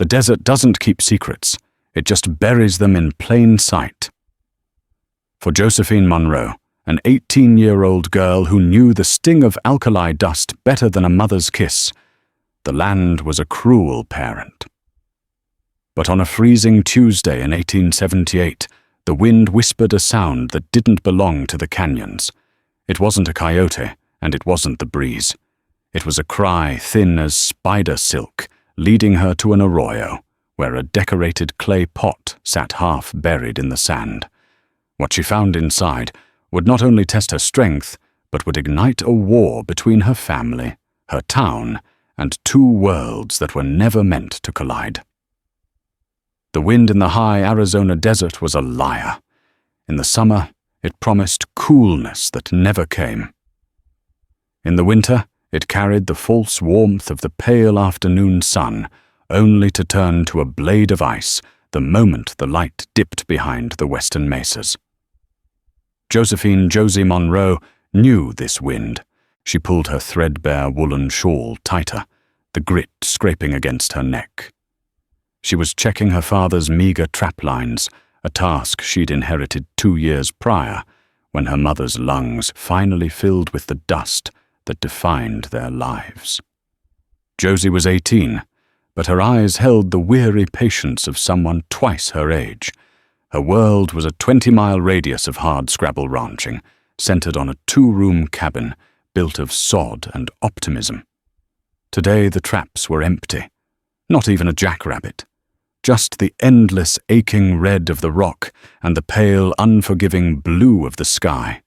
The desert doesn't keep secrets. It just buries them in plain sight. For Josephine Monroe, an 18-year-old girl who knew the sting of alkali dust better than a mother's kiss, the land was a cruel parent. But on a freezing Tuesday in 1878, the wind whispered a sound that didn't belong to the canyons. It wasn't a coyote, and it wasn't the breeze. It was a cry thin as spider silk, leading her to an arroyo, where a decorated clay pot sat half buried in the sand. What she found inside would not only test her strength, but would ignite a war between her family, her town, and two worlds that were never meant to collide. The wind in the high Arizona desert was a liar. In the summer, it promised coolness that never came. In the winter, it carried the false warmth of the pale afternoon sun, only to turn to a blade of ice the moment the light dipped behind the western mesas. Josephine "Josie" Monroe knew this wind. She pulled her threadbare woolen shawl tighter, the grit scraping against her neck. She was checking her father's meager trap lines, a task she'd inherited 2 years prior, when her mother's lungs finally filled with the dust that defined their lives. Josie was 18, but her eyes held the weary patience of someone twice her age. Her world was a 20-mile radius of hardscrabble ranching, centered on a 2-room cabin built of sod and optimism. Today the traps were empty, not even a jackrabbit. Just the endless aching red of the rock and the pale, unforgiving blue of the sky.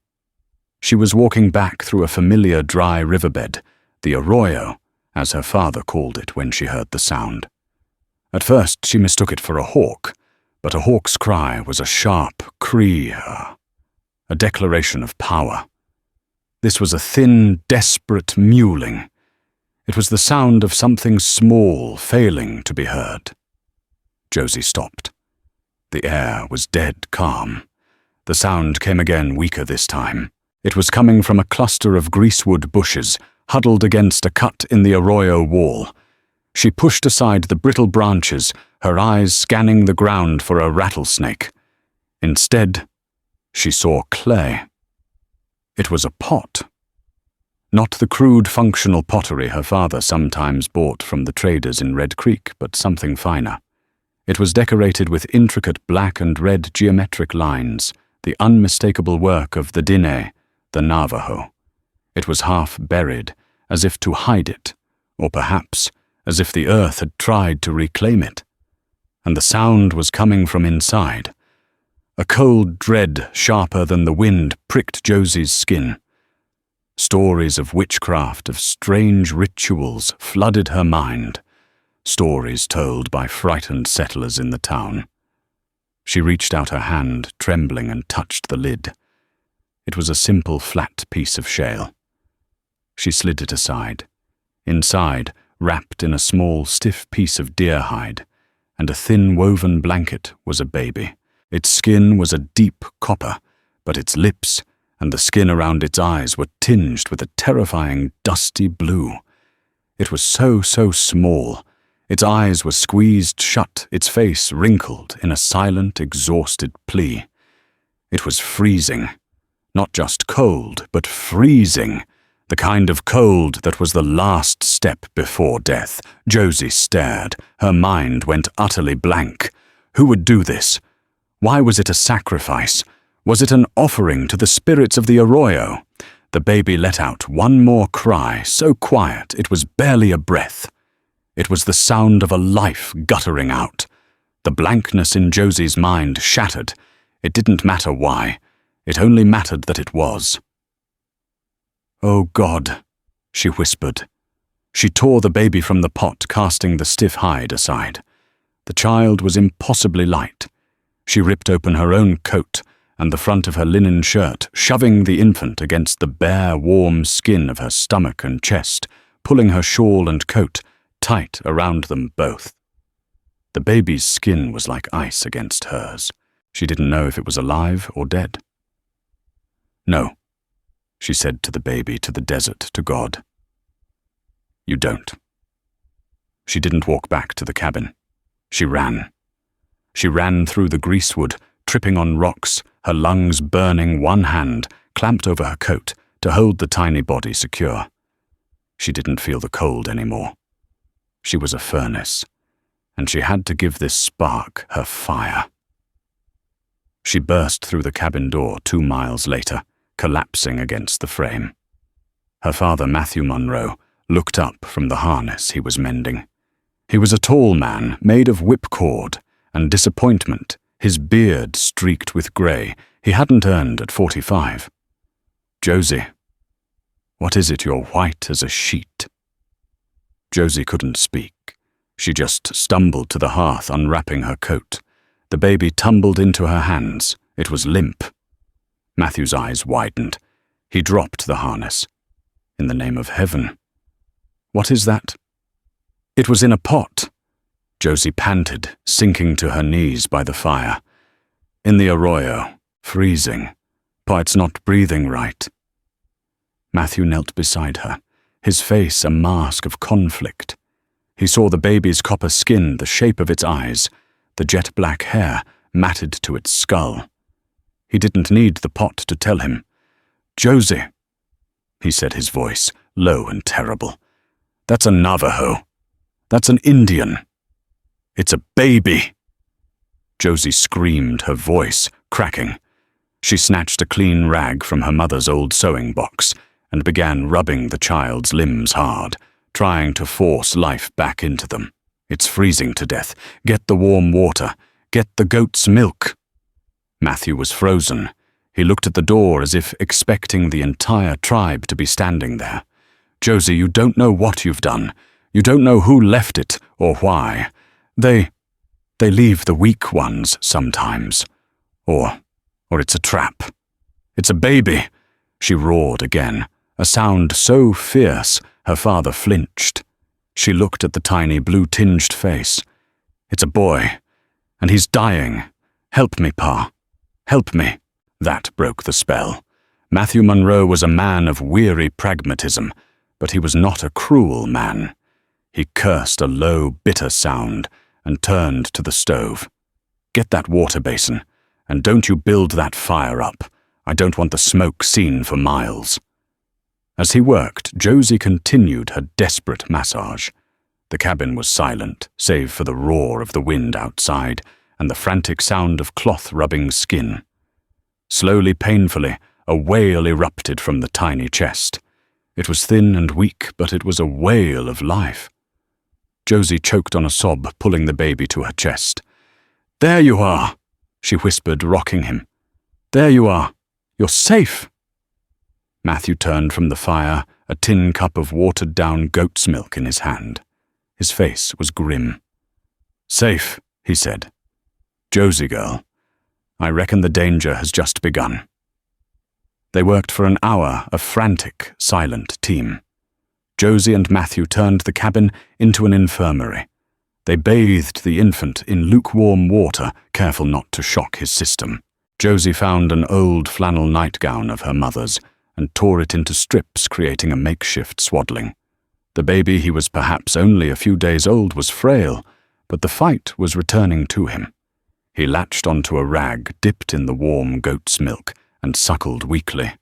She was walking back through a familiar dry riverbed, the arroyo, as her father called it when she heard the sound. At first she mistook it for a hawk, but a hawk's cry was a sharp cree, a declaration of power. This was a thin, desperate mewling. It was the sound of something small failing to be heard. Josie stopped. The air was dead calm. The sound came again, weaker this time. It was coming from a cluster of greasewood bushes, huddled against a cut in the arroyo wall. She pushed aside the brittle branches, her eyes scanning the ground for a rattlesnake. Instead, she saw clay. It was a pot. Not the crude functional pottery her father sometimes bought from the traders in Red Creek, but something finer. It was decorated with intricate black and red geometric lines, the unmistakable work of the Diné, the Navajo. It was half buried, as if to hide it, or perhaps as if the earth had tried to reclaim it. And the sound was coming from inside. A cold dread sharper than the wind pricked Josie's skin. Stories of witchcraft, of strange rituals flooded her mind. Stories told by frightened settlers in the town. She reached out her hand, trembling, and touched the lid. It was a simple, flat piece of shale. She slid it aside. Inside, wrapped in a small, stiff piece of deer hide, and a thin woven blanket, was a baby. Its skin was a deep copper, but its lips and the skin around its eyes were tinged with a terrifying, dusty blue. It was so small. Its eyes were squeezed shut, its face wrinkled in a silent, exhausted plea. It was freezing. Not just cold, but freezing. The kind of cold that was the last step before death. Josie stared. Her mind went utterly blank. Who would do this? Why was it a sacrifice? Was it an offering to the spirits of the arroyo? The baby let out one more cry, so quiet it was barely a breath. It was the sound of a life guttering out. The blankness in Josie's mind shattered. It didn't matter why. It only mattered that it was. "Oh God," she whispered. She tore the baby from the pot, casting the stiff hide aside. The child was impossibly light. She ripped open her own coat and the front of her linen shirt, shoving the infant against the bare, warm skin of her stomach and chest, pulling her shawl and coat tight around them both. The baby's skin was like ice against hers. She didn't know if it was alive or dead. "No," she said to the baby, to the desert, to God. "You don't." She didn't walk back to the cabin. She ran. She ran through the greasewood, tripping on rocks, her lungs burning, one hand clamped over her coat to hold the tiny body secure. She didn't feel the cold anymore. She was a furnace, and she had to give this spark her fire. She burst through the cabin door 2 miles later, collapsing against the frame. Her father, Matthew Monroe, looked up from the harness he was mending. He was a tall man, made of whipcord and disappointment, his beard streaked with grey he hadn't earned at 45. "Josie, what is it you're white as a sheet?" Josie couldn't speak. She just stumbled to the hearth, unwrapping her coat. The baby tumbled into her hands. It was limp. Matthew's eyes widened. He dropped the harness. "In the name of heaven. What is that?" "It was in a pot." Josie panted, sinking to her knees by the fire. "In the arroyo, freezing. Pa, it's not breathing right." Matthew knelt beside her, his face a mask of conflict. He saw the baby's copper skin, the shape of its eyes, the jet-black hair matted to its skull. He didn't need the pot to tell him. "Josie," he said, his voice low and terrible. "That's a Navajo. That's an Indian. It's a baby." Josie screamed, her voice cracking. She snatched a clean rag from her mother's old sewing box and began rubbing the child's limbs hard, trying to force life back into them. "It's freezing to death. Get the warm water. Get the goat's milk." Matthew was frozen. He looked at the door as if expecting the entire tribe to be standing there. "Josie, you don't know what you've done. You don't know who left it or why. They leave the weak ones sometimes. Or it's a trap. It's a baby." She roared again, a sound so fierce her father flinched. She looked at the tiny blue-tinged face. "It's a boy, and he's dying. Help me, Pa. Help me." That broke the spell. Matthew Monroe was a man of weary pragmatism, but he was not a cruel man. He cursed a low, bitter sound and turned to the stove. "Get that water basin, and don't you build that fire up. I don't want the smoke seen for miles." As he worked, Josie continued her desperate massage. The cabin was silent, save for the roar of the wind outside and the frantic sound of cloth rubbing skin. Slowly, painfully, a wail erupted from the tiny chest. It was thin and weak, but it was a wail of life. Josie choked on a sob, pulling the baby to her chest. "There you are," she whispered, rocking him. "There you are. You're safe." Matthew turned from the fire, a tin cup of watered-down goat's milk in his hand. His face was grim. "Safe," he said. "Josie, girl, I reckon the danger has just begun." They worked for an hour, a frantic, silent team. Josie and Matthew turned the cabin into an infirmary. They bathed the infant in lukewarm water, careful not to shock his system. Josie found an old flannel nightgown of her mother's and tore it into strips, creating a makeshift swaddling. The baby, he was perhaps only a few days old, was frail, but the fight was returning to him. He latched onto a rag dipped in the warm goat's milk and suckled weakly.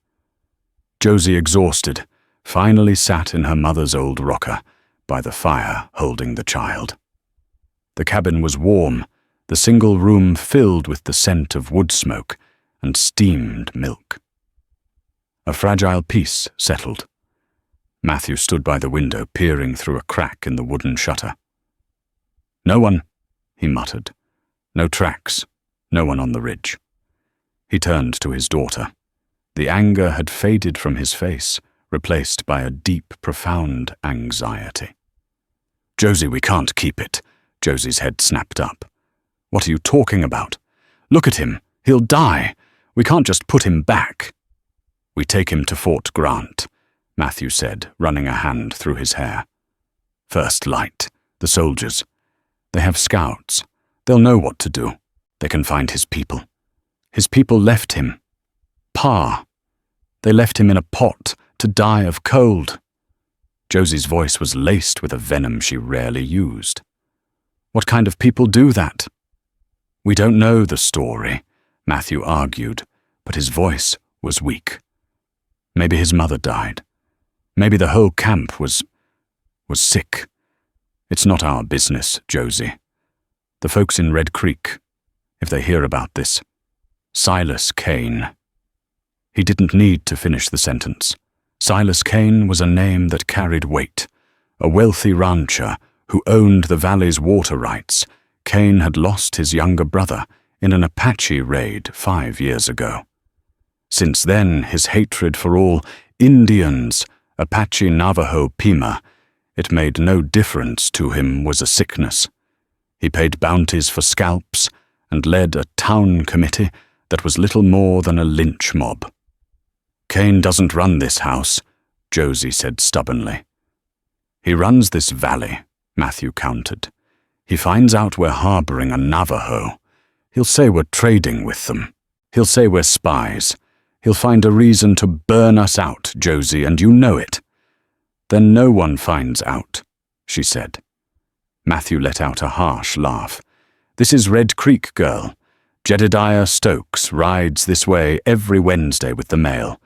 Josie, exhausted, finally sat in her mother's old rocker by the fire holding the child. The cabin was warm, the single room filled with the scent of wood smoke and steamed milk. A fragile peace settled. Matthew stood by the window, peering through a crack in the wooden shutter. "No one," he muttered. "No tracks, no one on the ridge." He turned to his daughter. The anger had faded from his face, replaced by a deep, profound anxiety. "Josie, we can't keep it." Josie's head snapped up. "What are you talking about? Look at him. He'll die. We can't just put him back." "We take him to Fort Grant," Matthew said, running a hand through his hair. "First light. The soldiers. They have scouts. They'll know what to do. They can find his people. His people left him. Pa. They left him in a pot to die of cold." Josie's voice was laced with a venom she rarely used. What kind of people do that? We don't know the story, Matthew argued, but his voice was weak. Maybe his mother died. Maybe the whole camp was sick. It's not our business, Josie. The folks in Red Creek, if they hear about this. Silas Kane. He didn't need to finish the sentence. Silas Kane was a name that carried weight. A wealthy rancher who owned the valley's water rights, Kane had lost his younger brother in an Apache raid 5 years ago. Since then, his hatred for all Indians, Apache, Navajo, Pima, it made no difference to him, was a sickness. He paid bounties for scalps and led a town committee that was little more than a lynch mob. Kane doesn't run this house, Josie said stubbornly. He runs this valley, Matthew countered. He finds out we're harboring a Navajo. He'll say we're trading with them. He'll say we're spies. He'll find a reason to burn us out, Josie, and you know it. Then no one finds out, she said. Matthew let out a harsh laugh. This is Red Creek, girl. Jedediah Stokes rides this way every Wednesday with the mail.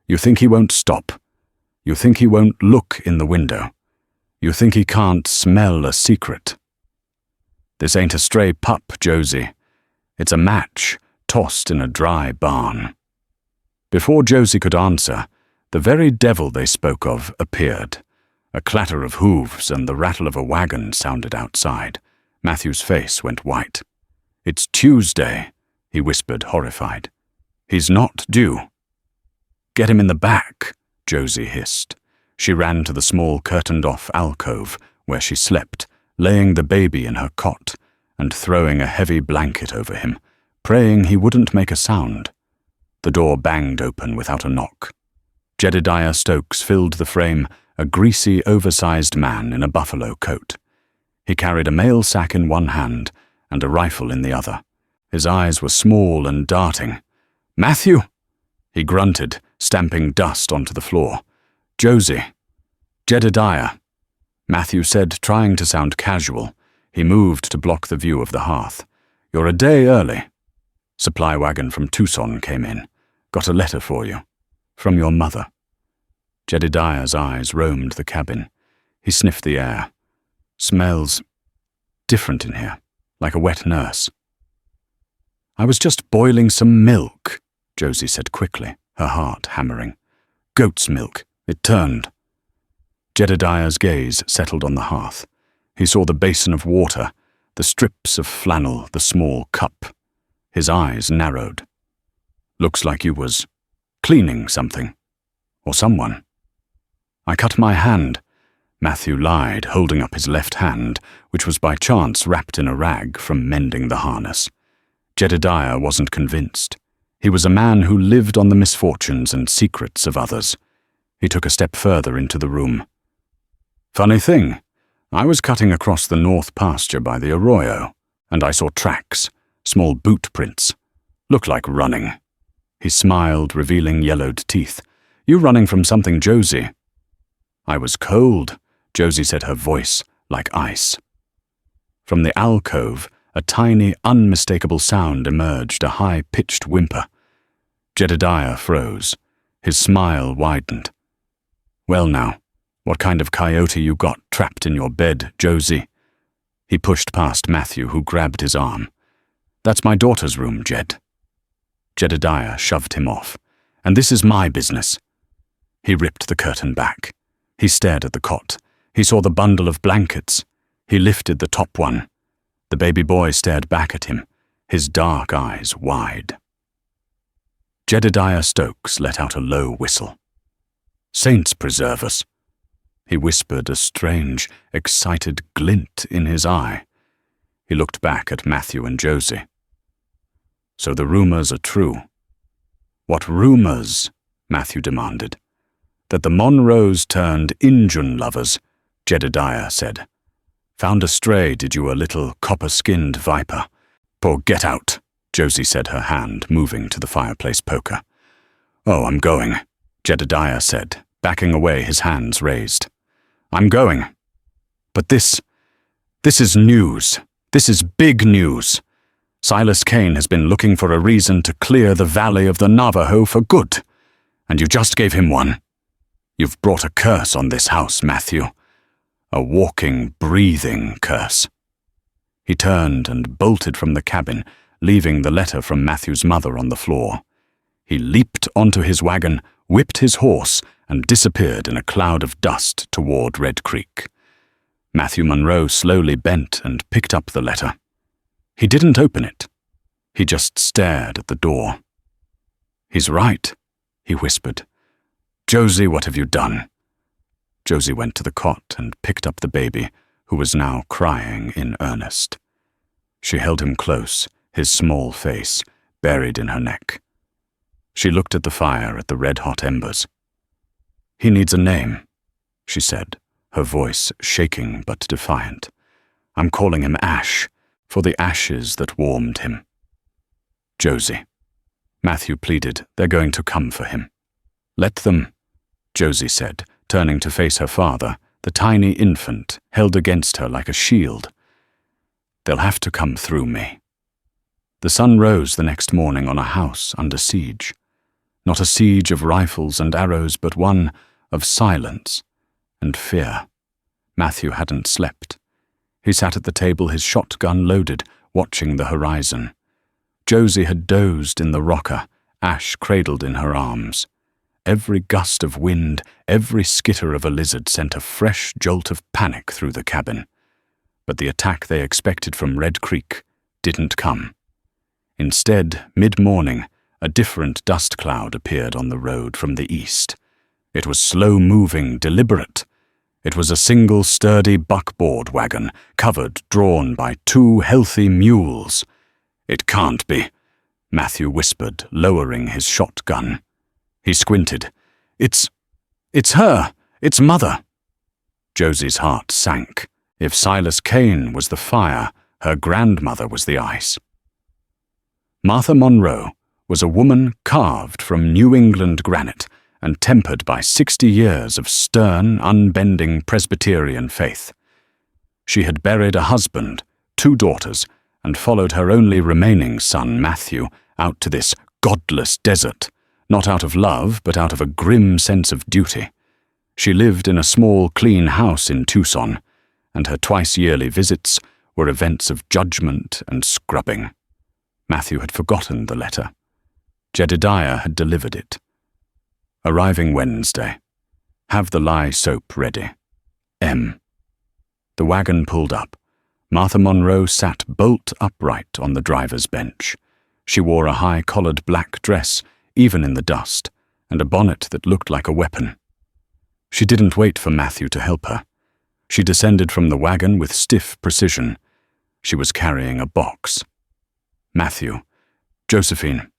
You think he won't stop. You think he won't look in the window. You think he can't smell a secret. This ain't a stray pup, Josie. It's a match tossed in a dry barn. Before Josie could answer, the very devil they spoke of appeared. A clatter of hooves and the rattle of a wagon sounded outside. Matthew's face went white. It's Tuesday, he whispered, horrified. He's not due. Get him in the back, Josie hissed. She ran to the small curtained-off alcove where she slept, laying the baby in her cot and throwing a heavy blanket over him, praying he wouldn't make a sound. The door banged open without a knock. Jedediah Stokes filled the frame, a greasy, oversized man in a buffalo coat. He carried a mail sack in one hand and a rifle in the other. His eyes were small and darting. "Matthew!" he grunted, stamping dust onto the floor. "Josie." "Jedediah," Matthew said, trying to sound casual. He moved to block the view of the hearth. "You're a day early." Supply wagon from Tucson came in. "Got a letter for you. From your mother." Jedediah's eyes roamed the cabin. He sniffed the air. "Smells different in here, like a wet nurse." "I was just boiling some milk," Josie said quickly, her heart hammering. "Goat's milk. It turned." Jedediah's gaze settled on the hearth. He saw the basin of water, the strips of flannel, the small cup. His eyes narrowed. "Looks like you was cleaning something. Or someone." "I cut my hand," Matthew lied, holding up his left hand, which was by chance wrapped in a rag from mending the harness. Jedediah wasn't convinced. He was a man who lived on the misfortunes and secrets of others. He took a step further into the room. "Funny thing, I was cutting across the north pasture by the arroyo, and I saw tracks, small boot prints. Looked like running." He smiled, revealing yellowed teeth. "You running from something, Josie?" "I was cold," Josie said, her voice like ice. From the alcove, a tiny, unmistakable sound emerged, a high-pitched whimper. Jedediah froze. His smile widened. "Well now, what kind of coyote you got trapped in your bed, Josie?" He pushed past Matthew, who grabbed his arm. "That's my daughter's room, Jed." Jedediah shoved him off. "And this is my business." He ripped the curtain back. He stared at the cot. He saw the bundle of blankets. He lifted the top one. The baby boy stared back at him, his dark eyes wide. Jedediah Stokes let out a low whistle. "Saints preserve us," he whispered, a strange, excited glint in his eye. He looked back at Matthew and Josie. "So the rumors are true." "What rumors?" Matthew demanded. "That the Monroes turned Injun lovers," Jedediah said. "Found a stray, did you, a little copper-skinned viper?" "Poor get out," Josie said, her hand moving to the fireplace poker. "Oh, I'm going," Jedediah said, backing away, his hands raised. "I'm going." "But this is news," This is big news. Silas Kane has been looking for a reason to clear the valley of the Navajo for good, and you just gave him one. You've brought a curse on this house, Matthew. A walking, breathing curse." He turned and bolted from the cabin, leaving the letter from Matthew's mother on the floor. He leaped onto his wagon, whipped his horse, and disappeared in a cloud of dust toward Red Creek. Matthew Monroe slowly bent and picked up the letter. He didn't open it. He just stared at the door. "He's right," he whispered. "Josie, what have you done?" Josie went to the cot and picked up the baby, who was now crying in earnest. She held him close, his small face buried in her neck. She looked at the fire at the red-hot embers. "He needs a name," she said, her voice shaking but defiant. "I'm calling him Ash, for the ashes that warmed him." "Josie," Matthew pleaded, "they're going to come for him." "Let them," Josie said, turning to face her father, the tiny infant held against her like a shield. "They'll have to come through me." The sun rose the next morning on a house under siege. Not a siege of rifles and arrows, but one of silence and fear. Matthew hadn't slept. He sat at the table, his shotgun loaded, watching the horizon. Josie had dozed in the rocker, Ash cradled in her arms. Every gust of wind, every skitter of a lizard sent a fresh jolt of panic through the cabin. But the attack they expected from Red Creek didn't come. Instead, mid-morning, a different dust cloud appeared on the road from the east. It was slow-moving, deliberate. It was a single sturdy buckboard wagon, covered, drawn by 2 healthy mules. "It can't be," Matthew whispered, lowering his shotgun. He squinted. It's her! It's Mother!" Josie's heart sank. If Silas Kane was the fire, her grandmother was the ice. Martha Monroe was a woman carved from New England granite and tempered by 60 years of stern, unbending Presbyterian faith. She had buried a husband, 2 daughters, and followed her only remaining son, Matthew, out to this godless desert, not out of love, but out of a grim sense of duty. She lived in a small, clean house in Tucson, and her twice-yearly visits were events of judgment and scrubbing. Matthew had forgotten the letter. Jedediah had delivered it. Arriving Wednesday. Have the lye soap ready. M. The wagon pulled up. Martha Monroe sat bolt upright on the driver's bench. She wore a high-collared black dress, even in the dust, and a bonnet that looked like a weapon. She didn't wait for Matthew to help her. She descended from the wagon with stiff precision. She was carrying a box. "Matthew, Josephine,"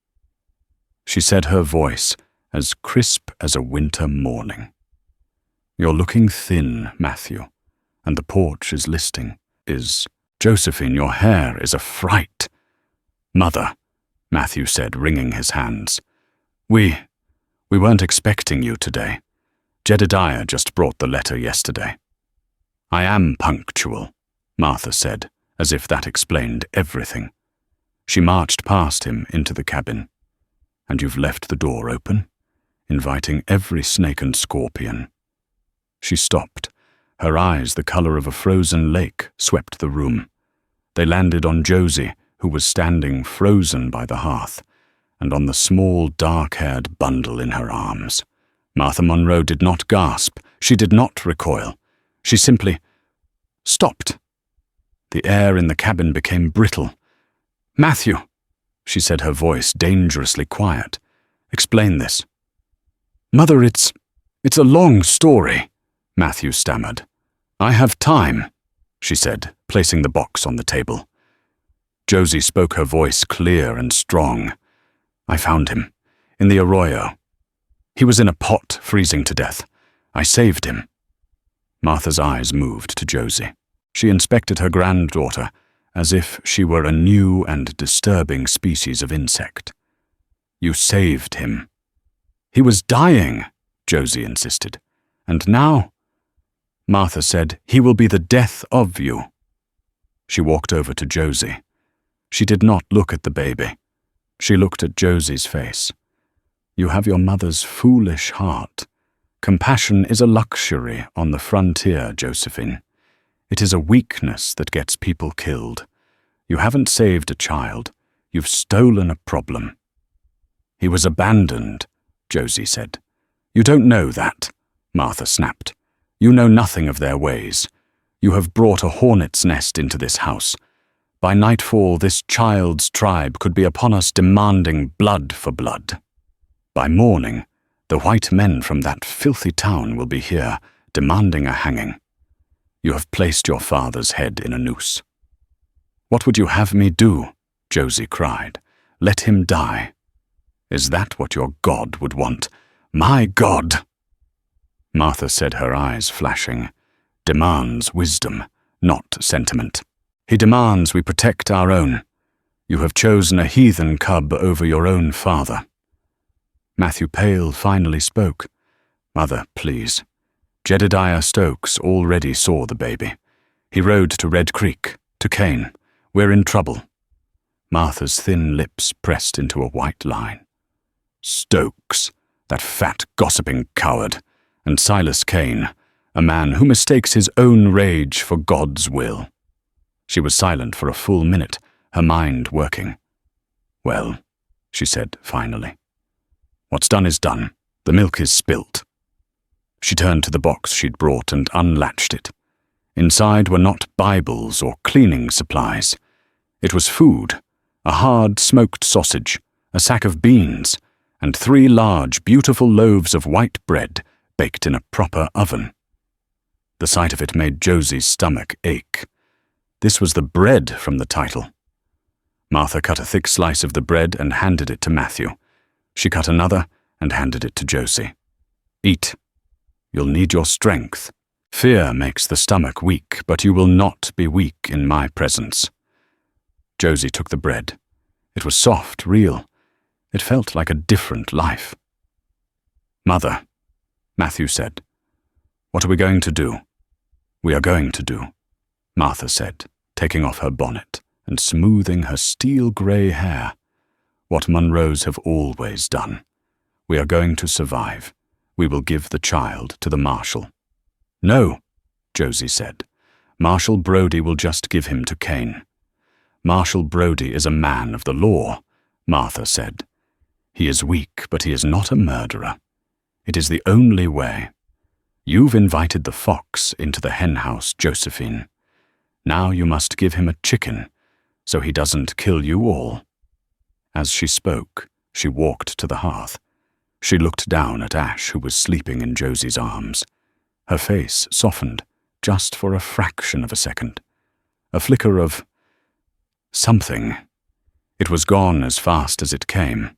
she said, her voice as crisp as a winter morning. "You're looking thin, Matthew, and the porch is listing. Josephine, your hair is a fright." "Mother," Matthew said, wringing his hands. We weren't expecting you today. Jedediah just brought the letter yesterday." "I am punctual," Martha said, as if that explained everything. She marched past him into the cabin. "And you've left the door open, inviting every snake and scorpion." She stopped. Her eyes, the color of a frozen lake, swept the room. They landed on Josie, who was standing frozen by the hearth, and on the small, dark-haired bundle in her arms. Martha Monroe did not gasp. She did not recoil. She simply stopped. The air in the cabin became brittle. "Matthew," she said, her voice dangerously quiet. "Explain this." "Mother, it's a long story," Matthew stammered. "I have time," she said, placing the box on the table. Josie spoke, her voice clear and strong. "I found him, in the arroyo. He was in a pot, freezing to death. I saved him." Martha's eyes moved to Josie. She inspected her granddaughter as if she were a new and disturbing species of insect. "You saved him." "He was dying," Josie insisted. "And now," Martha said, "he will be the death of you." She walked over to Josie. She did not look at the baby. She looked at Josie's face. You have your mother's foolish heart. Compassion is a luxury on the frontier, Josephine. It is a weakness that gets people killed. You haven't saved a child. You've stolen a problem. He was abandoned, Josie said. You don't know that, Martha snapped. You know nothing of their ways. You have brought a hornet's nest into this house. By nightfall, this child's tribe could be upon us demanding blood for blood. By morning, the white men from that filthy town will be here, demanding a hanging. You have placed your father's head in a noose. What would you have me do? Josie cried. Let him die. Is that what your God would want? My God! Martha said, her eyes flashing. Demands wisdom, not sentiment. He demands we protect our own. You have chosen a heathen cub over your own father. Matthew Pale finally spoke. Mother, please. Jedediah Stokes already saw the baby. He rode to Red Creek, to Kane. We're in trouble. Martha's thin lips pressed into a white line. Stokes, that fat, gossiping coward, and Silas Kane, a man who mistakes his own rage for God's will. She was silent for a full minute, her mind working. Well, she said finally. What's done is done. The milk is spilt. She turned to the box she'd brought and unlatched it. Inside were not Bibles or cleaning supplies. It was food, a hard smoked sausage, a sack of beans, and 3 large, beautiful loaves of white bread baked in a proper oven. The sight of it made Josie's stomach ache. This was the bread from the title. Martha cut a thick slice of the bread and handed it to Matthew. She cut another and handed it to Josie. Eat. You'll need your strength. Fear makes the stomach weak, but you will not be weak in my presence. Josie took the bread. It was soft, real. It felt like a different life. Mother, Matthew said, what are we going to do? We are going to do, Martha said, taking off her bonnet and smoothing her steel-grey hair. What Munros have always done. We are going to survive. We will give the child to the marshal. No, Josie said. Marshal Brody will just give him to Kane. Marshal Brody is a man of the law, Martha said. He is weak, but he is not a murderer. It is the only way. You've invited the fox into the henhouse, Josephine. Now you must give him a chicken, so he doesn't kill you all. As she spoke, she walked to the hearth. She looked down at Ash, who was sleeping in Josie's arms. Her face softened, just for a fraction of a second. A flicker of something. It was gone as fast as it came.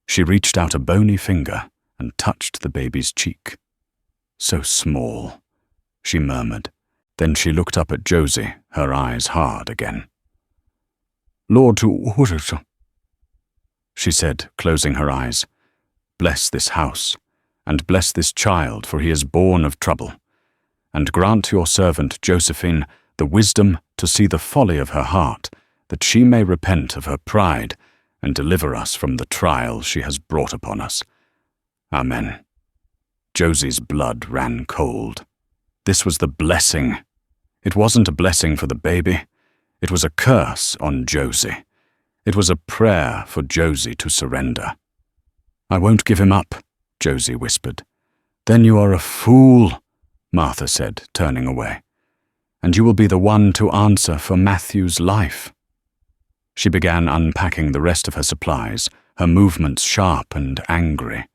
She reached out a bony finger and touched the baby's cheek. So small, she murmured. Then she looked up at Josie, her eyes hard again. Lord to orders, she said, closing her eyes. Bless this house, and bless this child, for he is born of trouble. And grant your servant Josephine the wisdom to see the folly of her heart, that she may repent of her pride and deliver us from the trial she has brought upon us. Amen. Josie's blood ran cold. This was the blessing. It wasn't a blessing for the baby. It was a curse on Josie. It was a prayer for Josie to surrender. I won't give him up, Josie whispered. Then you are a fool, Martha said, turning away. And you will be the one to answer for Matthew's life. She began unpacking the rest of her supplies, her movements sharp and angry.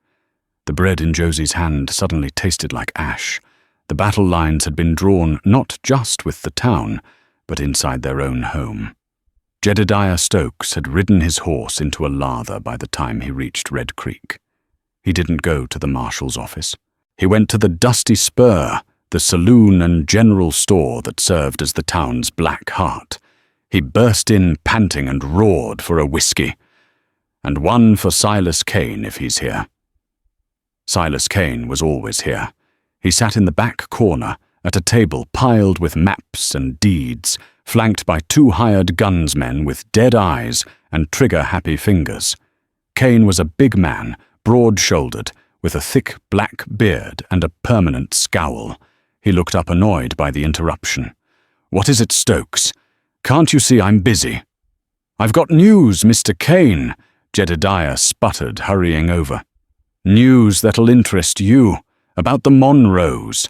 The bread in Josie's hand suddenly tasted like ash. The battle lines had been drawn not just with the town, but inside their own home. Jedediah Stokes had ridden his horse into a lather by the time he reached Red Creek. He didn't go to the marshal's office. He went to the Dusty Spur, the saloon and general store that served as the town's black heart. He burst in panting and roared for a whiskey. And one for Silas Kane if he's here. Silas Kane was always here. He sat in the back corner at a table piled with maps and deeds, flanked by 2 hired gunsmen with dead eyes and trigger-happy fingers. Kane was a big man, broad-shouldered, with a thick black beard and a permanent scowl. He looked up annoyed by the interruption. "What is it, Stokes? Can't you see I'm busy?" "I've got news, Mr. Kane," Jedediah sputtered, hurrying over. "News that'll interest you, about the Monroes."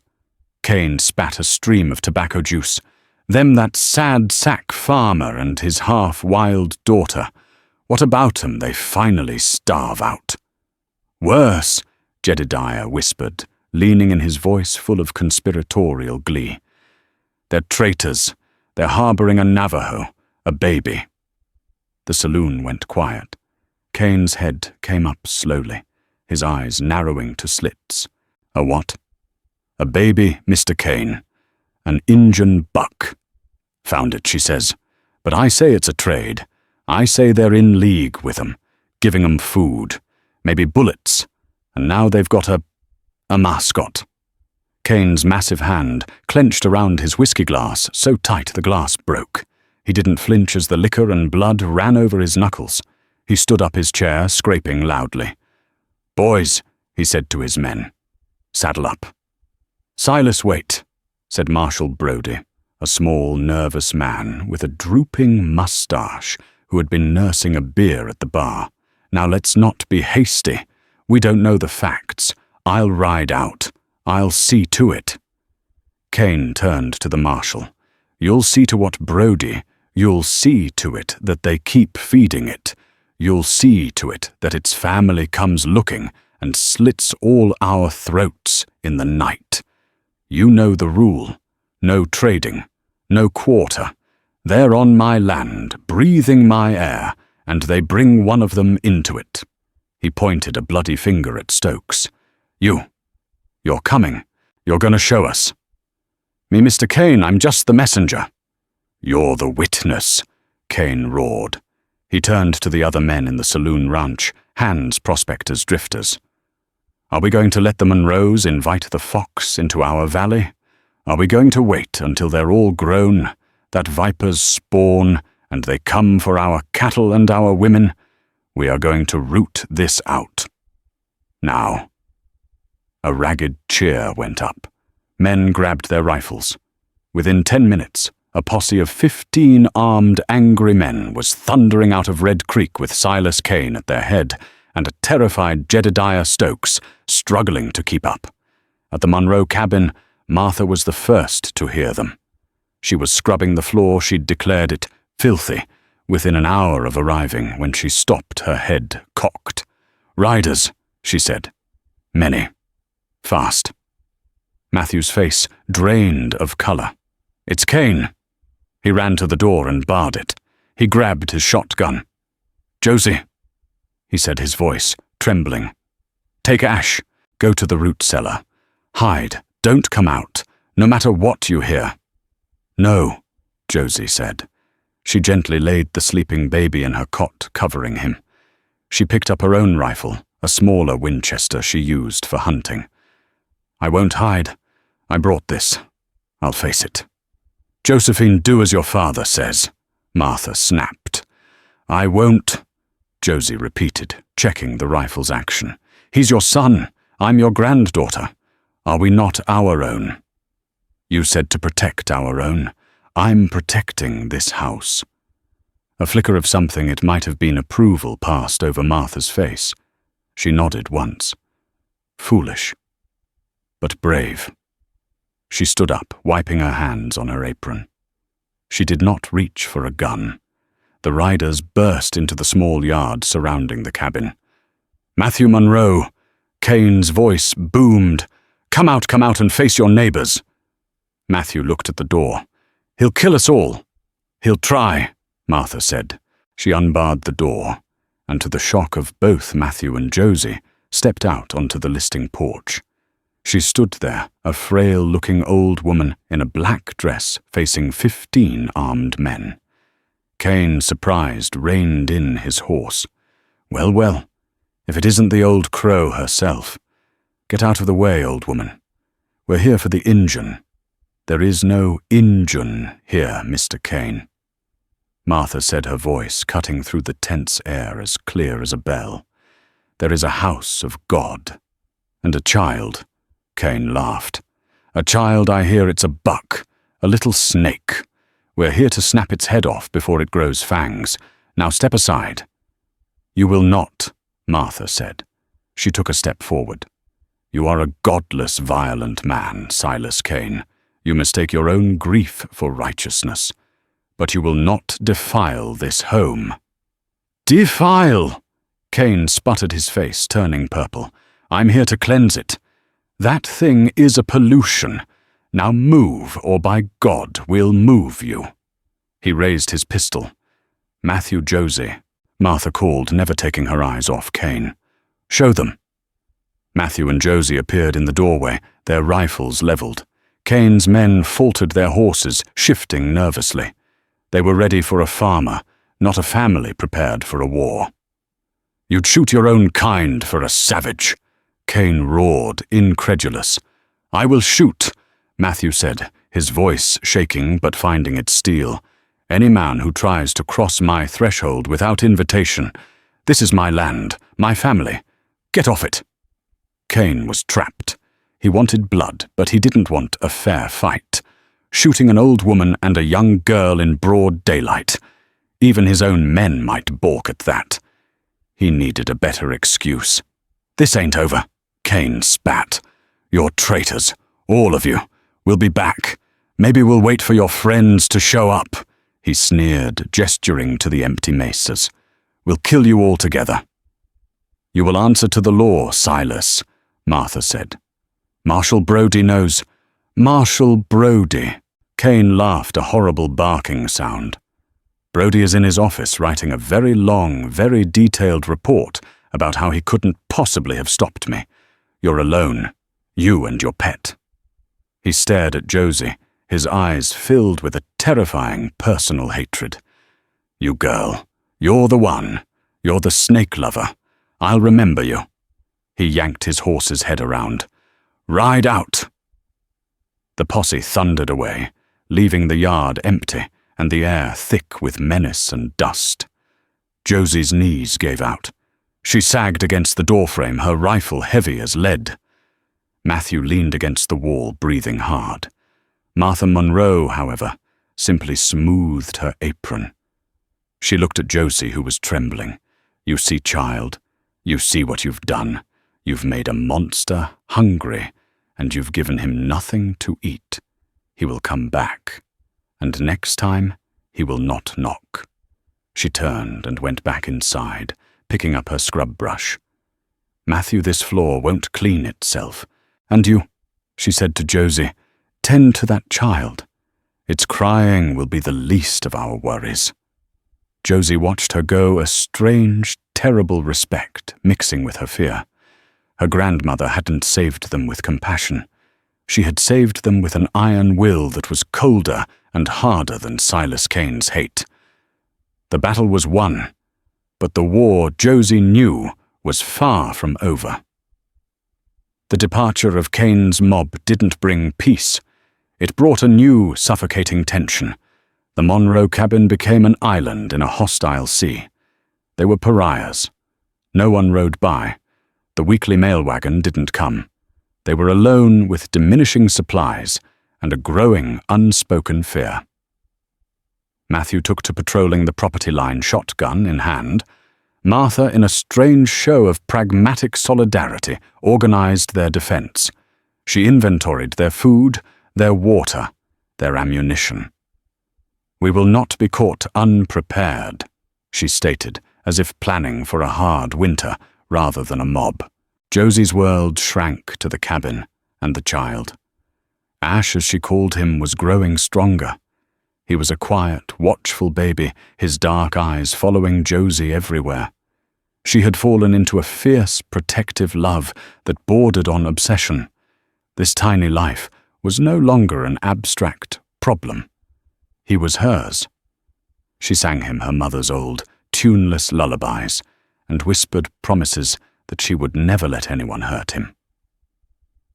Kane spat a stream of tobacco juice. "Them that sad sack farmer and his half-wild daughter. What about 'em? They finally starve out." "Worse," Jedediah whispered, leaning in his voice full of conspiratorial glee. "They're traitors. They're harboring a Navajo, a baby." The saloon went quiet. Kane's head came up slowly, his eyes narrowing to slits. "A what?" "A baby, Mr. Kane. An Injun buck. Found it, she says. But I say it's a trade. I say they're in league with 'em, giving 'em food, maybe bullets, and now they've got a mascot." Kane's massive hand clenched around his whiskey glass so tight the glass broke. He didn't flinch as the liquor and blood ran over his knuckles. He stood up his chair, scraping loudly. "Boys," he said to his men, "saddle up." "Silas, wait," said Marshal Brodie, a small, nervous man with a drooping mustache who had been nursing a beer at the bar. "Now let's not be hasty. We don't know the facts. I'll ride out. I'll see to it." Kane turned to the marshal. "You'll see to what, Brodie? You'll see to it that they keep feeding it. You'll see to it that its family comes looking and slits all our throats in the night. You know the rule. No trading. No quarter. They're on my land, breathing my air, and they bring one of them into it." He pointed a bloody finger at Stokes. You're coming. You're going to show us." "Me, Mr. Kane, I'm just the messenger." "You're the witness," Kane roared. He turned to the other men in the saloon ranch, hands prospectors, drifters. "Are we going to let the Monroes invite the fox into our valley? Are we going to wait until they're all grown, that vipers spawn, and they come for our cattle and our women? We are going to root this out. Now." A ragged cheer went up. Men grabbed their rifles. Within 10 minutes, a posse of 15 armed, angry men was thundering out of Red Creek with Silas Kane at their head and a terrified Jedediah Stokes struggling to keep up. At the Monroe cabin, Martha was the first to hear them. She was scrubbing the floor. She'd declared it filthy within an hour of arriving when she stopped, her head cocked. "Riders," she said. "Many. Fast." Matthew's face drained of color. "It's Kane." He ran to the door and barred it. He grabbed his shotgun. "Josie," he said, his voice trembling. "Take Ash. Go to the root cellar. Hide. Don't come out, no matter what you hear." "No," Josie said. She gently laid the sleeping baby in her cot, covering him. She picked up her own rifle, a smaller Winchester she used for hunting. "I won't hide. I brought this. I'll face it." "Josephine, do as your father says," Martha snapped. "I won't," Josie repeated, checking the rifle's action. "He's your son. I'm your granddaughter. Are we not our own?" "You said to protect our own. I'm protecting this house." A flicker of something, it might have been approval, passed over Martha's face. She nodded once. Foolish, but brave. She stood up, wiping her hands on her apron. She did not reach for a gun. The riders burst into the small yard surrounding the cabin. "Matthew Monroe," Kane's voice boomed. Come out and face your neighbors." Matthew looked at the door. "He'll kill us all." "He'll try," Martha said. She unbarred the door, and to the shock of both Matthew and Josie, stepped out onto the listing porch. She stood there, a frail-looking old woman in a black dress facing 15 armed men. Kane, surprised, reined in his horse. Well, if it isn't the old crow herself. Get out of the way, old woman. We're here for the Injun." "There is no Injun here, Mr. Kane." Martha said, her voice cutting through the tense air as clear as a bell. "There is a house of God. And a child." Kane laughed. "A child, I hear it's a buck, a little snake. We're here to snap its head off before it grows fangs. Now step aside." "You will not," Martha said. She took a step forward. "You are a godless, violent man, Silas Kane. You mistake your own grief for righteousness. But you will not defile this home." "Defile!" Kane sputtered, his face turning purple. "I'm here to cleanse it. That thing is a pollution. Now move, or by God, we'll move you." He raised his pistol. "Matthew, Josie," Martha called, never taking her eyes off Kane. "Show them." Matthew and Josie appeared in the doorway, their rifles leveled. Kane's men faltered their horses, shifting nervously. They were ready for a farmer, not a family prepared for a war. "You'd shoot your own kind for a savage," Kane roared, incredulous. "I will shoot," Matthew said, his voice shaking but finding its steel. "Any man who tries to cross my threshold without invitation. This is my land, my family. Get off it." Kane was trapped. He wanted blood, but he didn't want a fair fight. Shooting an old woman and a young girl in broad daylight. Even his own men might balk at that. He needed a better excuse. "This ain't over," Kane spat. "You're traitors, all of you. We'll be back. Maybe we'll wait for your friends to show up," he sneered, gesturing to the empty mesas. "We'll kill you all together." "You will answer to the law, Silas," Martha said. "Marshal Brody knows." "Marshal Brody." Kane laughed, a horrible barking sound. "Brody is in his office writing a very long, very detailed report about how he couldn't possibly have stopped me. You're alone, you and your pet." He stared at Josie, his eyes filled with a terrifying personal hatred. "You girl, you're the one. You're the snake lover. I'll remember you." He yanked his horse's head around. "Ride out!" The posse thundered away, leaving the yard empty and the air thick with menace and dust. Josie's knees gave out. She sagged against the doorframe, her rifle heavy as lead. Matthew leaned against the wall, breathing hard. Martha Monroe, however, simply smoothed her apron. She looked at Josie, who was trembling. "You see, child, you see what you've done. You've made a monster hungry, and you've given him nothing to eat. He will come back, and next time he will not knock." She turned and went back inside, picking up her scrub brush. "Matthew, this floor won't clean itself. And you," she said to Josie, "tend to that child. Its crying will be the least of our worries." Josie watched her go, a strange, terrible respect mixing with her fear. Her grandmother hadn't saved them with compassion. She had saved them with an iron will that was colder and harder than Silas Kane's hate. The battle was won, but the war, Josie knew, was far from over. The departure of Kane's mob didn't bring peace. It brought a new, suffocating tension. The Monroe cabin became an island in a hostile sea. They were pariahs. No one rode by. The weekly mail wagon didn't come. They were alone with diminishing supplies and a growing, unspoken fear. Matthew took to patrolling the property line, shotgun in hand. Martha, in a strange show of pragmatic solidarity, organized their defense. She inventoried their food, their water, their ammunition. "We will not be caught unprepared," she stated, as if planning for a hard winter rather than a mob. Josie's world shrank to the cabin and the child. Ash, as she called him, was growing stronger. He was a quiet, watchful baby, his dark eyes following Josie everywhere. She had fallen into a fierce, protective love that bordered on obsession. This tiny life was no longer an abstract problem. He was hers. She sang him her mother's old, tuneless lullabies and whispered promises that she would never let anyone hurt him.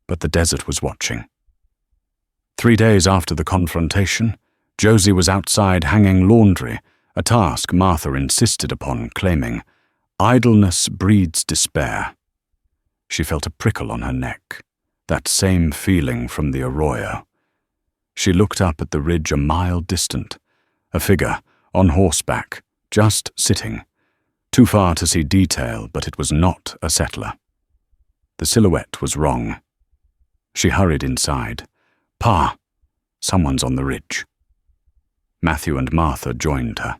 But the desert was watching. 3 days after the confrontation, Josie was outside hanging laundry, a task Martha insisted upon, claiming, "Idleness breeds despair." She felt a prickle on her neck, that same feeling from the arroyo. She looked up at the ridge a mile distant, a figure, on horseback, just sitting, too far to see detail, but it was not a settler. The silhouette was wrong. She hurried inside. "Pa, someone's on the ridge." Matthew and Martha joined her.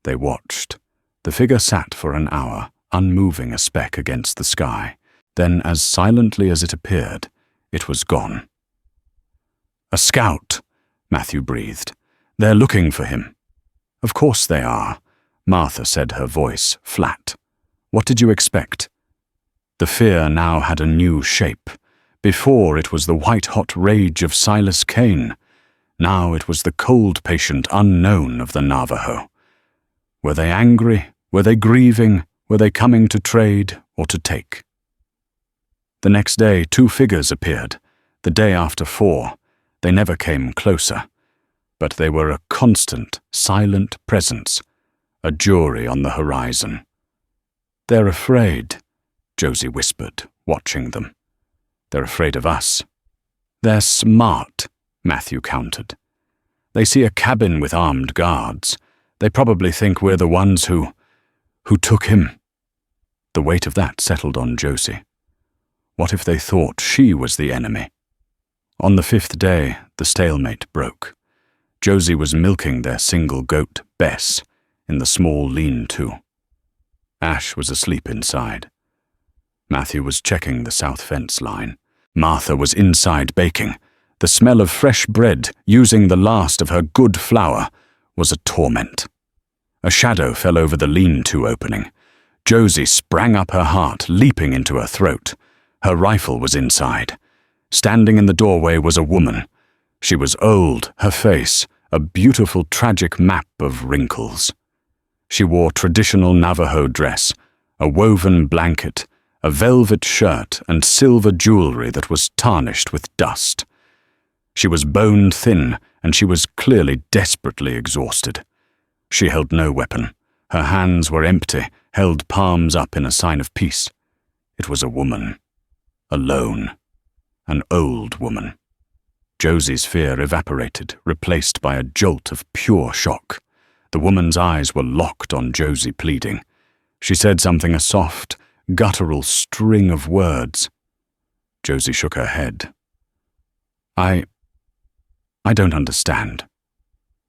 They watched. The figure sat for an hour, unmoving a speck against the sky. Then, as silently as it appeared, it was gone. "A scout," Matthew breathed. "They're looking for him." "Of course they are," Martha said, her voice flat. "What did you expect?" The fear now had a new shape. Before, it was the white-hot rage of Silas Kane. Now it was the cold patient unknown of the Navajo. Were they angry? Were they grieving? Were they coming to trade or to take? The next day, 2 figures appeared. The day after 4. They never came closer. But they were a constant, silent presence, a jury on the horizon. "They're afraid," Josie whispered, watching them. "They're afraid of us." "They're smart," Matthew countered. "They see a cabin with armed guards. They probably think we're the ones who took him." The weight of that settled on Josie. What if they thought she was the enemy? On the 5th day, the stalemate broke. Josie was milking their single goat, Bess, in the small lean-to. Ash was asleep inside. Matthew was checking the south fence line. Martha was inside baking. The smell of fresh bread, using the last of her good flour, was a torment. A shadow fell over the lean-to opening. Josie sprang up, her heart leaping into her throat. Her rifle was inside. Standing in the doorway was a woman. She was old, her face, a beautiful tragic map of wrinkles. She wore traditional Navajo dress, a woven blanket, a velvet shirt, and silver jewelry that was tarnished with dust. She was bone thin, and she was clearly desperately exhausted. She held no weapon. Her hands were empty, held palms up in a sign of peace. It was a woman. Alone. An old woman. Josie's fear evaporated, replaced by a jolt of pure shock. The woman's eyes were locked on Josie, pleading. She said something, a soft, guttural string of words. Josie shook her head. I don't understand."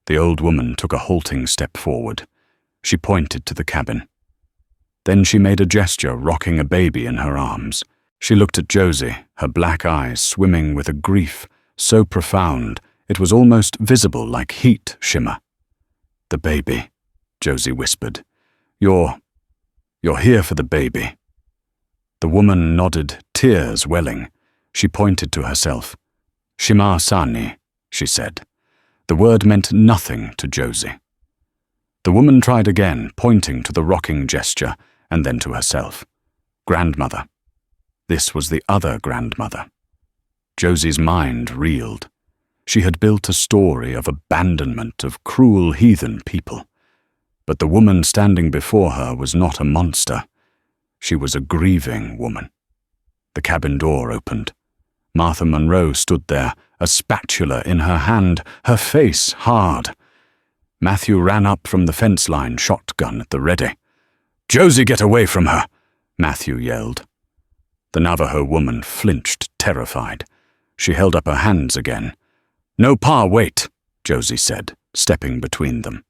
The old woman took a halting step forward. She pointed to the cabin. Then she made a gesture, rocking a baby in her arms. She looked at Josie, her black eyes swimming with a grief so profound it was almost visible like heat shimmer. "The baby," Josie whispered. You're here for the baby." The woman nodded, tears welling. She pointed to herself. "Shima Sani," she said. The word meant nothing to Josie. The woman tried again, pointing to the rocking gesture, and then to herself. "Grandmother." This was the other grandmother. Josie's mind reeled. She had built a story of abandonment, of cruel heathen people. But the woman standing before her was not a monster. She was a grieving woman. The cabin door opened. Martha Monroe stood there, a spatula in her hand, her face hard. Matthew ran up from the fence line, shotgun at the ready. "Josie, get away from her!" Matthew yelled. The Navajo woman flinched, terrified. She held up her hands again. "No, Pa, wait," Josie said, stepping between them.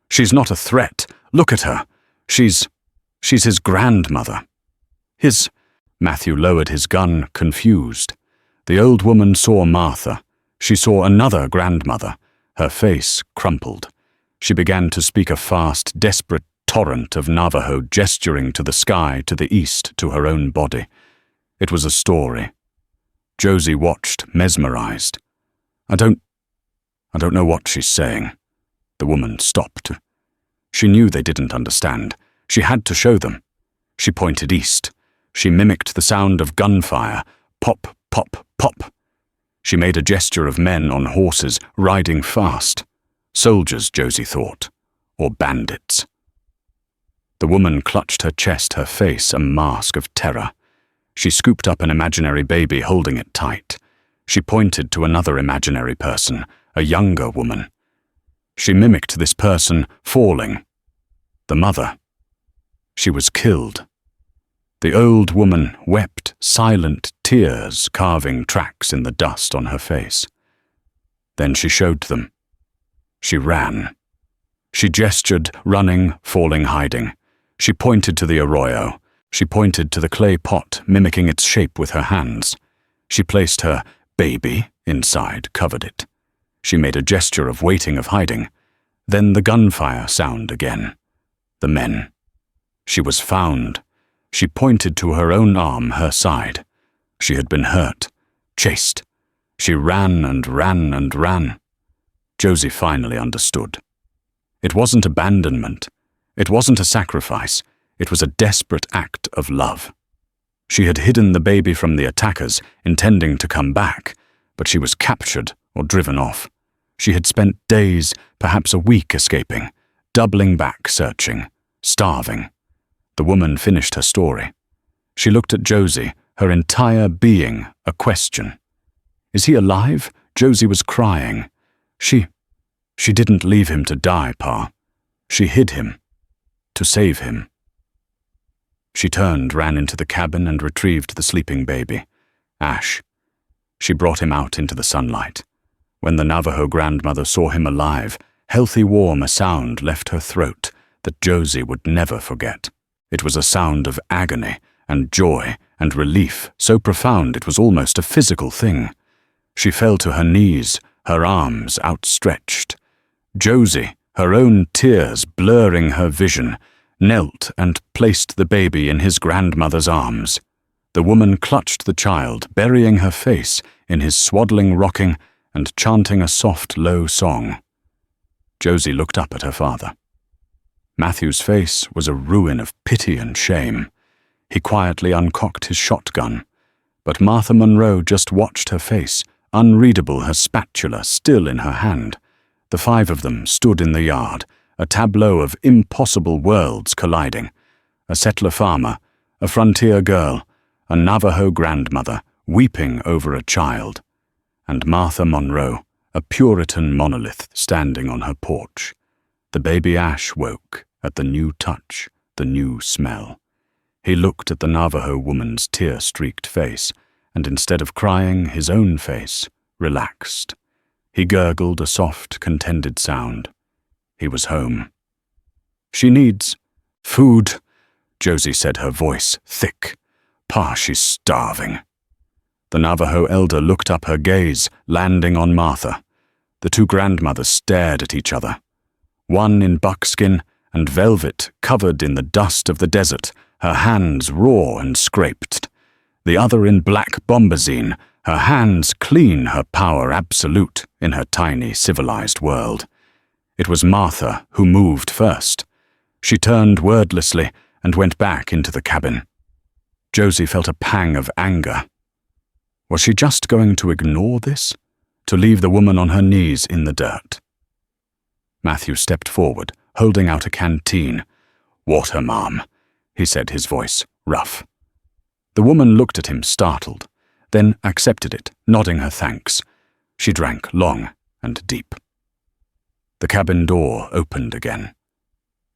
"She's not a threat. Look at her. She's his grandmother." "His—" Matthew lowered his gun, confused. The old woman saw Martha. She saw another grandmother. Her face crumpled. She began to speak a fast, desperate torrent of Navajo, gesturing to the sky, to the east, to her own body. It was a story. Josie watched, mesmerized. I don't know what she's saying." The woman stopped. She knew they didn't understand. She had to show them. She pointed east. She mimicked the sound of gunfire. Pop, pop, pop. She made a gesture of men on horses riding fast. Soldiers, Josie thought, or bandits. The woman clutched her chest, her face a mask of terror. She scooped up an imaginary baby, holding it tight. She pointed to another imaginary person, a younger woman. She mimicked this person falling. The mother. She was killed. The old woman wept silent tears, carving tracks in the dust on her face. Then she showed them. She ran. She gestured, running, falling, hiding. She pointed to the arroyo. She pointed to the clay pot, mimicking its shape with her hands. She placed her baby inside, covered it. She made a gesture of waiting, of hiding. Then the gunfire sound again. The men. She was found. She pointed to her own arm, her side. She had been hurt, chased. She ran and ran and ran. Josie finally understood. It wasn't abandonment. It wasn't a sacrifice. It was a desperate act of love. She had hidden the baby from the attackers, intending to come back, but she was captured or driven off. She had spent days, perhaps a week, escaping, doubling back, searching, starving. The woman finished her story. She looked at Josie, her entire being a question. Is he alive? Josie was crying. She didn't leave him to die, Pa. She hid him. To save him. She turned, ran into the cabin and retrieved the sleeping baby, Ash. She brought him out into the sunlight. When the Navajo grandmother saw him alive, healthy, warm, a sound left her throat that Josie would never forget. It was a sound of agony and joy and relief, so profound it was almost a physical thing. She fell to her knees, her arms outstretched. Josie, her own tears blurring her vision, knelt and placed the baby in his grandmother's arms. The woman clutched the child, burying her face in his swaddling rocking and chanting a soft, low song. Josie looked up at her father. Matthew's face was a ruin of pity and shame. He quietly uncocked his shotgun, but Martha Monroe just watched her face, unreadable, her spatula still in her hand. The five of them stood in the yard, a tableau of impossible worlds colliding. A settler farmer, a frontier girl, a Navajo grandmother weeping over a child, and Martha Monroe, a Puritan monolith standing on her porch. The baby Ash woke at the new touch, the new smell. He looked at the Navajo woman's tear-streaked face, and instead of crying, his own face relaxed. He gurgled a soft, contented sound. He was home. She needs food, Josie said, her voice thick. Pa, she's starving. The Navajo elder looked up, her gaze landing on Martha. The two grandmothers stared at each other. One in buckskin and velvet, covered in the dust of the desert, her hands raw and scraped. The other in black bombazine, her hands clean, her power absolute in her tiny, civilized world. It was Martha who moved first. She turned wordlessly and went back into the cabin. Josie felt a pang of anger. Was she just going to ignore this? To leave the woman on her knees in the dirt? Matthew stepped forward, holding out a canteen. "Water, Mom," he said, his voice rough. The woman looked at him, startled, then accepted it, nodding her thanks. She drank long and deep. The cabin door opened again.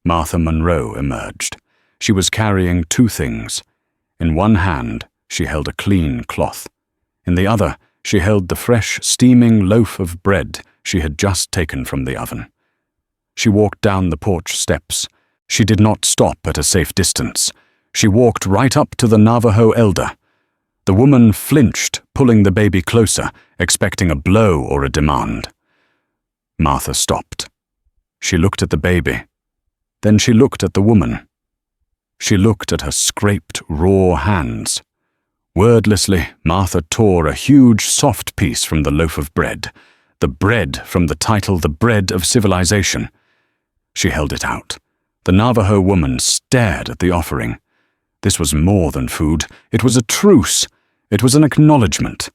Martha Monroe emerged. She was carrying two things. In one hand, she held a clean cloth. In the other, she held the fresh, steaming loaf of bread she had just taken from the oven. She walked down the porch steps. She did not stop at a safe distance. She walked right up to the Navajo elder. The woman flinched, pulling the baby closer, expecting a blow or a demand. Martha stopped. She looked at the baby. Then she looked at the woman. She looked at her scraped, raw hands. Wordlessly, Martha tore a huge, soft piece from the loaf of bread, the bread from the title The Bread of Civilization. She held it out. The Navajo woman stared at the offering. This was more than food. It was a truce. It was an acknowledgement.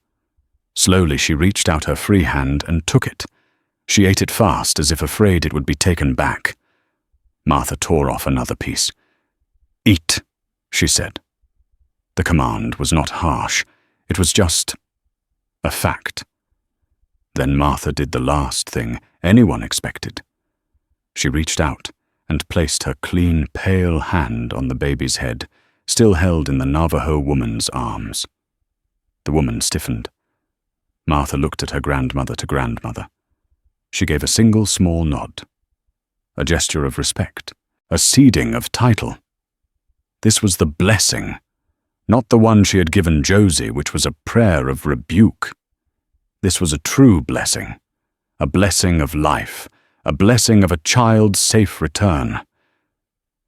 Slowly she reached out her free hand and took it. She ate it fast, as if afraid it would be taken back. Martha tore off another piece. "Eat," she said. The command was not harsh. It was just a fact. Then Martha did the last thing anyone expected. She reached out and placed her clean, pale hand on the baby's head, still held in the Navajo woman's arms. The woman stiffened. Martha looked at her grandmother to grandmother. She gave a single small nod. A gesture of respect, a ceding of title. This was the blessing, not the one she had given Josie, which was a prayer of rebuke. This was a true blessing, a blessing of life, a blessing of a child's safe return.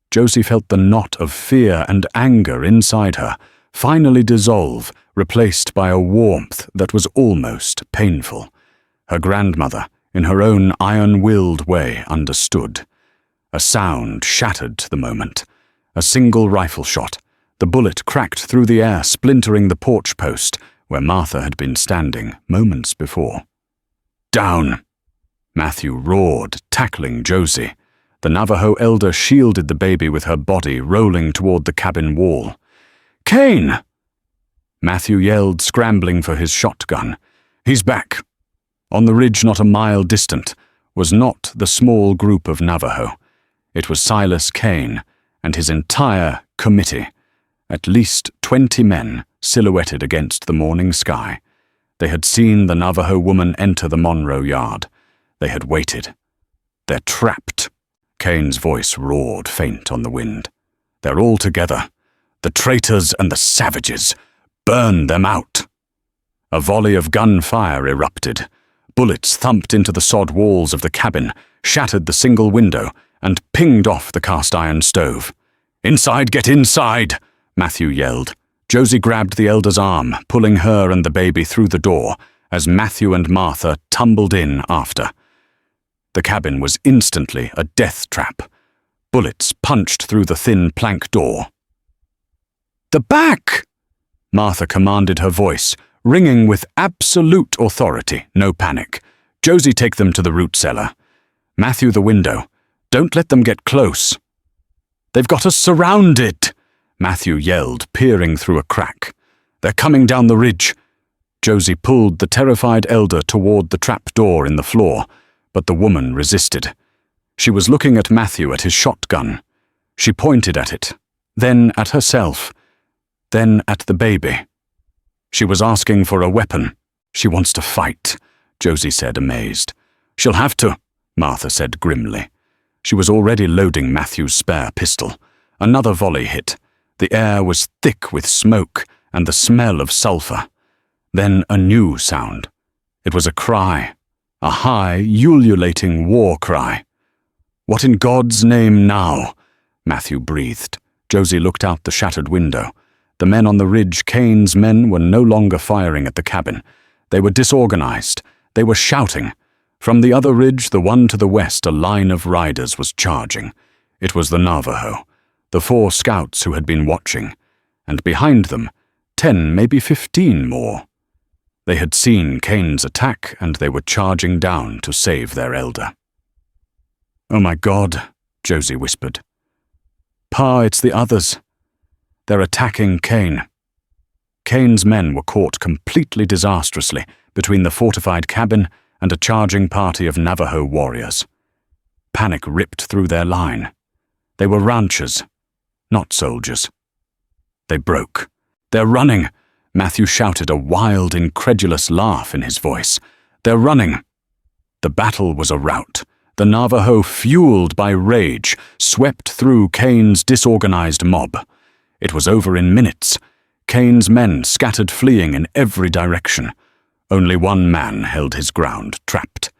Josie felt the knot of fear and anger inside her finally dissolve, replaced by a warmth that was almost painful. Her grandmother, in her own iron-willed way, understood. A sound shattered the moment. A single rifle shot. The bullet cracked through the air, splintering the porch post where Martha had been standing moments before. "Down!" Matthew roared, tackling Josie. The Navajo elder shielded the baby with her body, rolling toward the cabin wall. "Kane!" Matthew yelled, scrambling for his shotgun. "He's back." On the ridge not a mile distant was not the small group of Navajo. It was Silas Kane and his entire committee, at least 20 men silhouetted against the morning sky. They had seen the Navajo woman enter the Monroe yard. They had waited. "They're trapped." Kane's voice roared faint on the wind. "They're all together. The traitors and the savages. Burn them out." A volley of gunfire erupted. Bullets thumped into the sod walls of the cabin, shattered the single window, and pinged off the cast-iron stove. "Inside, get inside!" Matthew yelled. Josie grabbed the elder's arm, pulling her and the baby through the door, as Matthew and Martha tumbled in after. The cabin was instantly a death trap. Bullets punched through the thin plank door. "The back!" Martha commanded, her voice ringing with absolute authority, no panic. "Josie, take them to the root cellar. Matthew, the window. Don't let them get close." "They've got us surrounded!" Matthew yelled, peering through a crack. "They're coming down the ridge." Josie pulled the terrified elder toward the trap door in the floor, but the woman resisted. She was looking at Matthew at his shotgun. She pointed at it, then at herself, then at the baby. She was asking for a weapon. "She wants to fight," Josie said, amazed. "She'll have to," Martha said grimly. She was already loading Matthew's spare pistol. Another volley hit. The air was thick with smoke and the smell of sulfur. Then a new sound. It was a cry, a high, ululating war cry. "What in God's name now?" Matthew breathed. Josie looked out the shattered window. The men on the ridge, Kane's men, were no longer firing at the cabin. They were disorganized. They were shouting. From the other ridge, the one to the west, a line of riders was charging. It was the Navajo, the 4 scouts who had been watching, and behind them, 10, maybe 15 more. They had seen Kane's attack, and they were charging down to save their elder. "Oh my God," Josie whispered. "Pa, it's the others. They're attacking Kane." Kane's men were caught completely disastrously between the fortified cabin and a charging party of Navajo warriors. Panic ripped through their line. They were ranchers, not soldiers. They broke. "They're running!" Matthew shouted, a wild, incredulous laugh in his voice. "They're running!" The battle was a rout. The Navajo, fueled by rage, swept through Kane's disorganized mob. It was over in minutes. Kane's men scattered, fleeing in every direction. Only one man held his ground, trapped.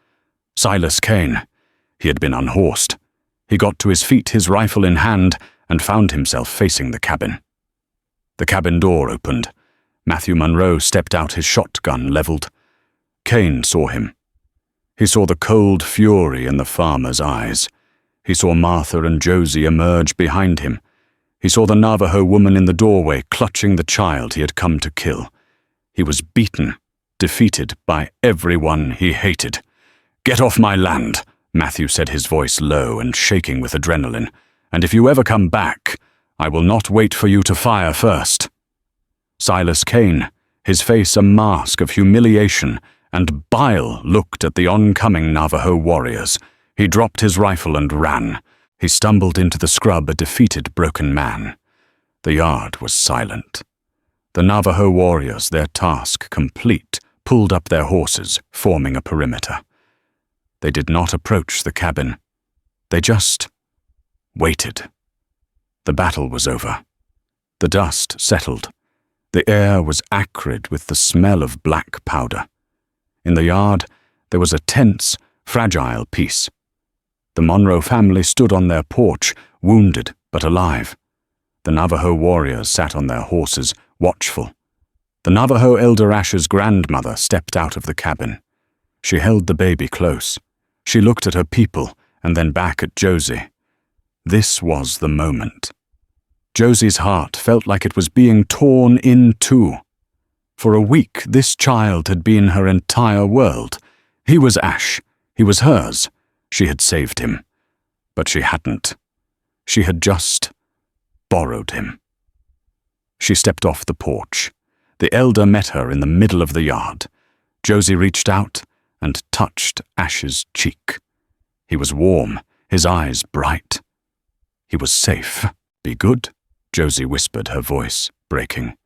Silas Kane. He had been unhorsed. He got to his feet, his rifle in hand, and found himself facing the cabin. The cabin door opened. Matthew Monroe stepped out, his shotgun leveled. Kane saw him. He saw the cold fury in the farmer's eyes. He saw Martha and Josie emerge behind him. He saw the Navajo woman in the doorway clutching the child he had come to kill. He was beaten, defeated by everyone he hated. "Get off my land," Matthew said, his voice low and shaking with adrenaline. "And if you ever come back, I will not wait for you to fire first." Silas Kane, his face a mask of humiliation and bile, looked at the oncoming Navajo warriors. He dropped his rifle and ran. He stumbled into the scrub, a defeated, broken man. The yard was silent. The Navajo warriors, their task complete, pulled up their horses, forming a perimeter. They did not approach the cabin. They just waited. The battle was over. The dust settled. The air was acrid with the smell of black powder. In the yard, there was a tense, fragile peace. The Monroe family stood on their porch, wounded but alive. The Navajo warriors sat on their horses, watchful. The Navajo elder Ash's grandmother stepped out of the cabin. She held the baby close. She looked at her people and then back at Josie. This was the moment. Josie's heart felt like it was being torn in two. For a week, this child had been her entire world. He was Ash. He was hers. She had saved him. But she hadn't. She had just borrowed him. She stepped off the porch. The elder met her in the middle of the yard. Josie reached out and touched Ash's cheek. He was warm, his eyes bright. He was safe. "Be good," Josie whispered, her voice breaking.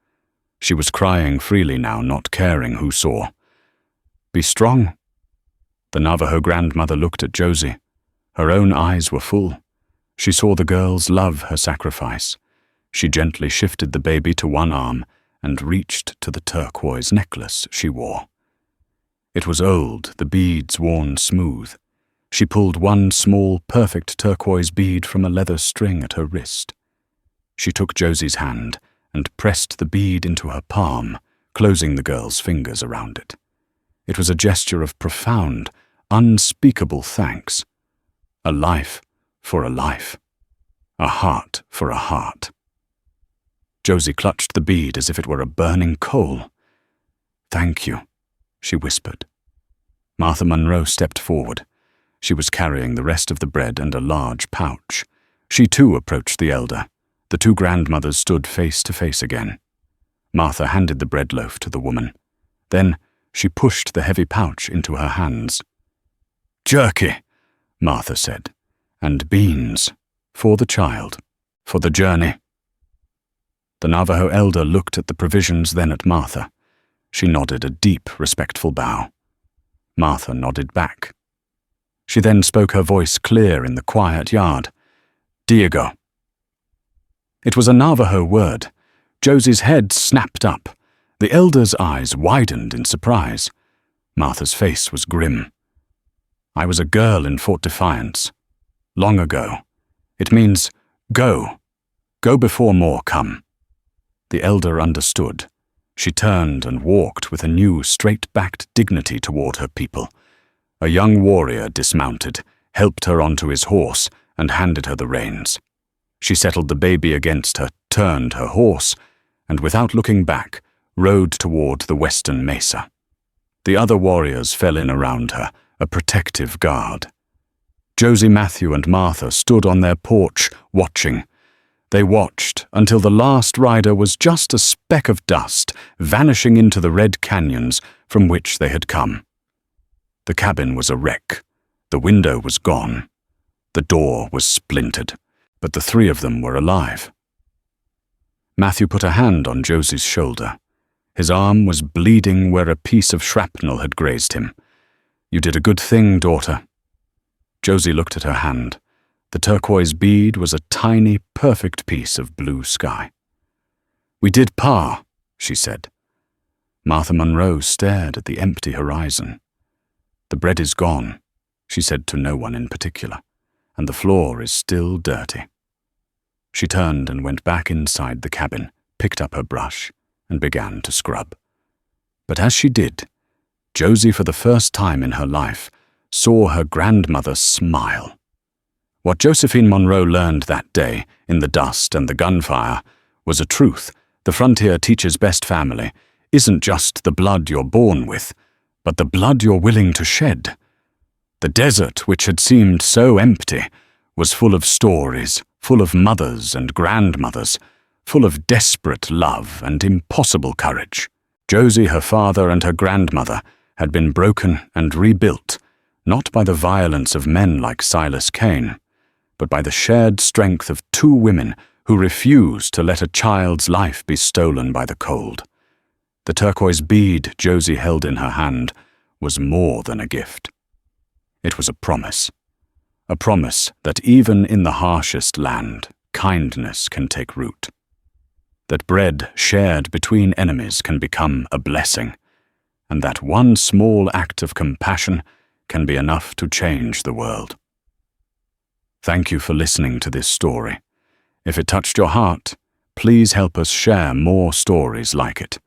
She was crying freely now, not caring who saw. "Be strong." The Navajo grandmother looked at Josie. Her own eyes were full. She saw the girls love her sacrifice. She gently shifted the baby to one arm and reached to the turquoise necklace she wore. It was old, the beads worn smooth. She pulled one small, perfect turquoise bead from a leather string at her wrist. She took Josie's hand and pressed the bead into her palm, closing the girl's fingers around it. It was a gesture of profound, unspeakable thanks. A life for a life. A heart for a heart. Josie clutched the bead as if it were a burning coal. "Thank you," she whispered. Martha Monroe stepped forward. She was carrying the rest of the bread and a large pouch. She too approached the elder. The two grandmothers stood face to face again. Martha handed the bread loaf to the woman. Then she pushed the heavy pouch into her hands. "Jerky," Martha said, "and beans, for the child, for the journey." The Navajo elder looked at the provisions, then at Martha. She nodded a deep, respectful bow. Martha nodded back. She then spoke, her voice clear in the quiet yard. "Diego." It was a Navajo word. Josie's head snapped up. The elder's eyes widened in surprise. Martha's face was grim. "I was a girl in Fort Defiance. Long ago. It means go. Go before more come." The elder understood. She turned and walked with a new, straight-backed dignity toward her people. A young warrior dismounted, helped her onto his horse, and handed her the reins. She settled the baby against her, turned her horse, and without looking back, rode toward the western mesa. The other warriors fell in around her, a protective guard. Josie, Matthew, and Martha stood on their porch, watching. They watched until the last rider was just a speck of dust, vanishing into the red canyons from which they had come. The cabin was a wreck. The window was gone. The door was splintered, but the three of them were alive. Matthew put a hand on Josie's shoulder. His arm was bleeding where a piece of shrapnel had grazed him. "You did a good thing, daughter." Josie looked at her hand. The turquoise bead was a tiny, perfect piece of blue sky. "We did, Pa," she said. Martha Monroe stared at the empty horizon. "The bread is gone," she said to no one in particular, "and the floor is still dirty." She turned and went back inside the cabin, picked up her brush, and began to scrub. But as she did, Josie, for the first time in her life, saw her grandmother smile. What Josephine Monroe learned that day, in the dust and the gunfire, was a truth the frontier teaches best family. isn't just the blood you're born with, but the blood you're willing to shed. The desert, which had seemed so empty, was full of stories, full of mothers and grandmothers, full of desperate love and impossible courage. Josie, her father, and her grandmother had been broken and rebuilt, not by the violence of men like Silas Kane, but by the shared strength of two women who refused to let a child's life be stolen by the cold. The turquoise bead Josie held in her hand was more than a gift. It was a promise that even in the harshest land, kindness can take root. That bread shared between enemies can become a blessing, and that one small act of compassion can be enough to change the world. Thank you for listening to this story. If it touched your heart, please help us share more stories like it.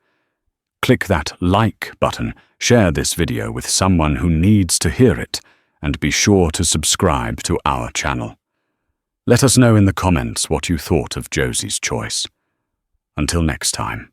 Click that like button, share this video with someone who needs to hear it, and be sure to subscribe to our channel. Let us know in the comments what you thought of Josie's choice. Until next time.